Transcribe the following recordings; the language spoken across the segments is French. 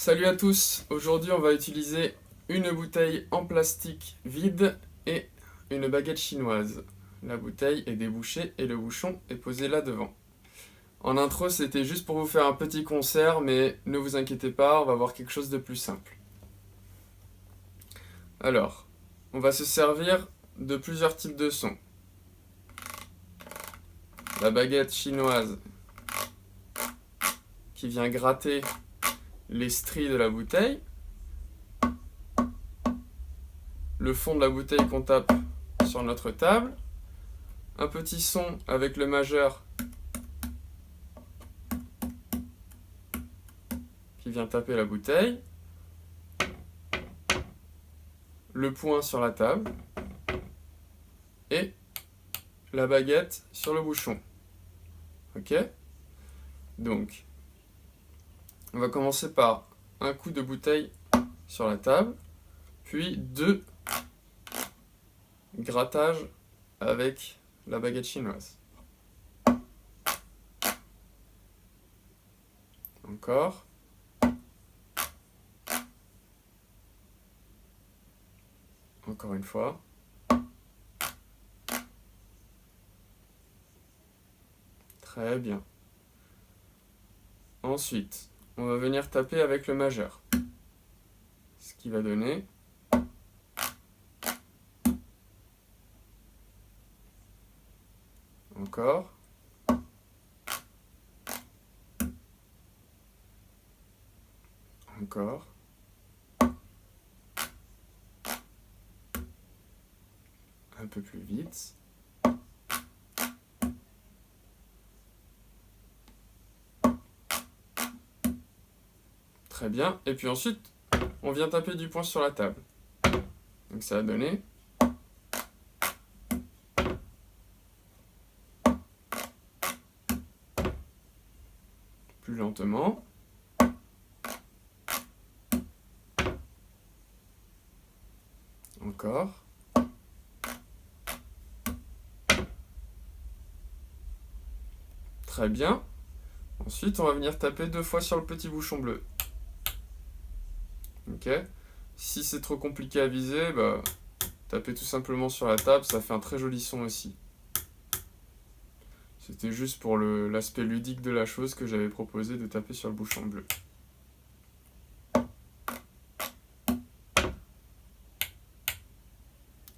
Salut à tous, aujourd'hui on va utiliser une bouteille en plastique vide et une baguette chinoise. La bouteille est débouchée et le bouchon est posé là devant. En intro c'était juste pour vous faire un petit concert, mais ne vous inquiétez pas, on va voir quelque chose de plus simple. Alors, on va se servir de plusieurs types de sons. La baguette chinoise qui vient gratter les stries de la bouteille. Le fond de la bouteille qu'on tape sur notre table. Un petit son avec le majeur qui vient taper la bouteille. Le poing sur la table. Et la baguette sur le bouchon. Ok? Donc, on va commencer par un coup de bouteille sur la table, puis 2 grattages avec la baguette chinoise. Encore. Encore une fois. Très bien. Ensuite, on va venir taper avec le majeur. Ce qui va donner encore. Encore. Un peu plus vite. Très bien. Et puis ensuite, on vient taper du poing sur la table. Donc ça va donner plus lentement. Encore. Très bien. Ensuite, on va venir taper 2 fois sur le petit bouchon bleu. Ok. Si c'est trop compliqué à viser, bah, tapez tout simplement sur la table, ça fait un très joli son aussi. C'était juste pour l'aspect ludique de la chose que j'avais proposé de taper sur le bouchon bleu.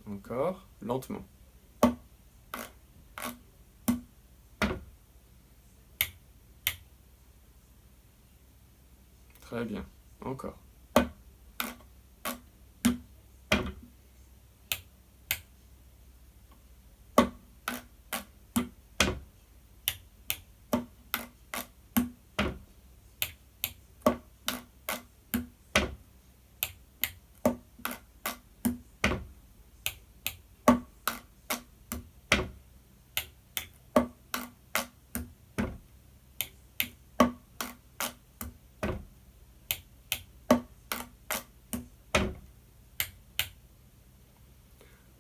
Encore, lentement. Très bien, encore.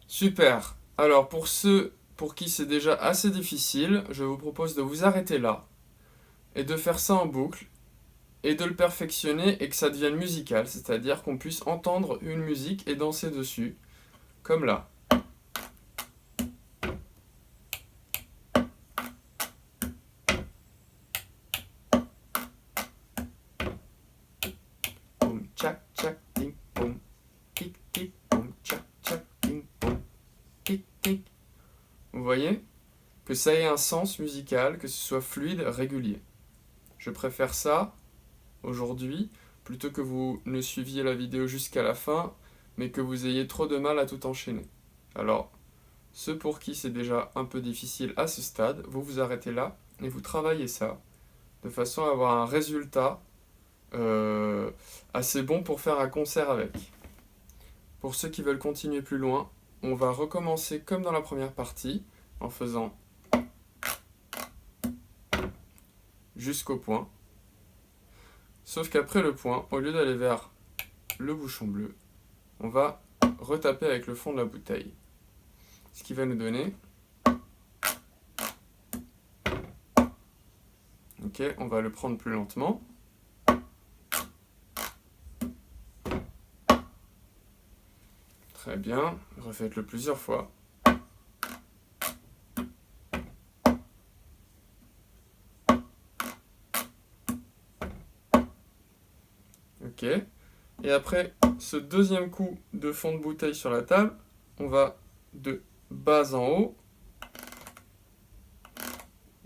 Super. Alors pour ceux pour qui c'est déjà assez difficile, je vous propose de vous arrêter là et de faire ça en boucle et de le perfectionner et que ça devienne musical, c'est-à-dire qu'on puisse entendre une musique et danser dessus, comme là. Boum, tchac, tchac, ting, boum, tic, tic, boum, tchac, tchac, ting, boum, tic, tic. Vous voyez? Que ça ait un sens musical, que ce soit fluide, régulier. Je préfère ça aujourd'hui, plutôt que vous ne suiviez la vidéo jusqu'à la fin, mais que vous ayez trop de mal à tout enchaîner. Alors, ceux pour qui c'est déjà un peu difficile à ce stade, vous vous arrêtez là et vous travaillez ça, de façon à avoir un résultat assez bon pour faire un concert avec. Pour ceux qui veulent continuer plus loin, on va recommencer comme dans la première partie, en faisant jusqu'au point. Sauf qu'après le point, au lieu d'aller vers le bouchon bleu, on va retaper avec le fond de la bouteille. Ce qui va nous donner... Ok, on va le prendre plus lentement. Très bien, refaites-le plusieurs fois. Ok. Et après ce deuxième coup de fond de bouteille sur la table, on va de bas en haut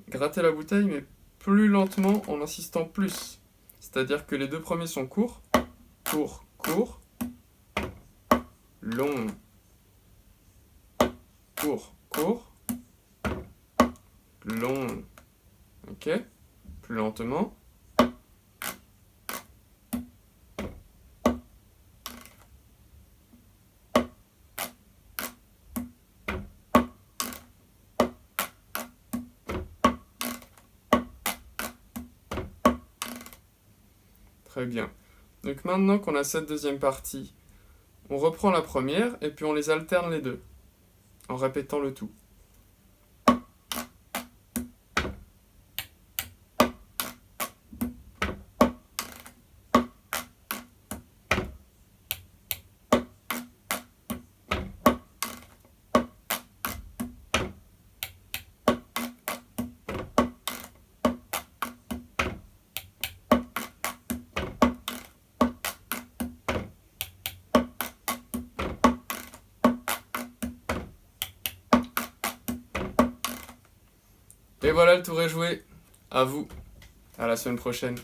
gratter la bouteille, mais plus lentement en insistant plus. C'est-à-dire que les deux premiers sont courts, court, court, long, court, court, long. Ok. Plus lentement. Très bien. Donc maintenant qu'on a cette deuxième partie, on reprend la première et puis on les alterne les deux, en répétant le tout. Et voilà, le tour est joué. À vous. À la semaine prochaine.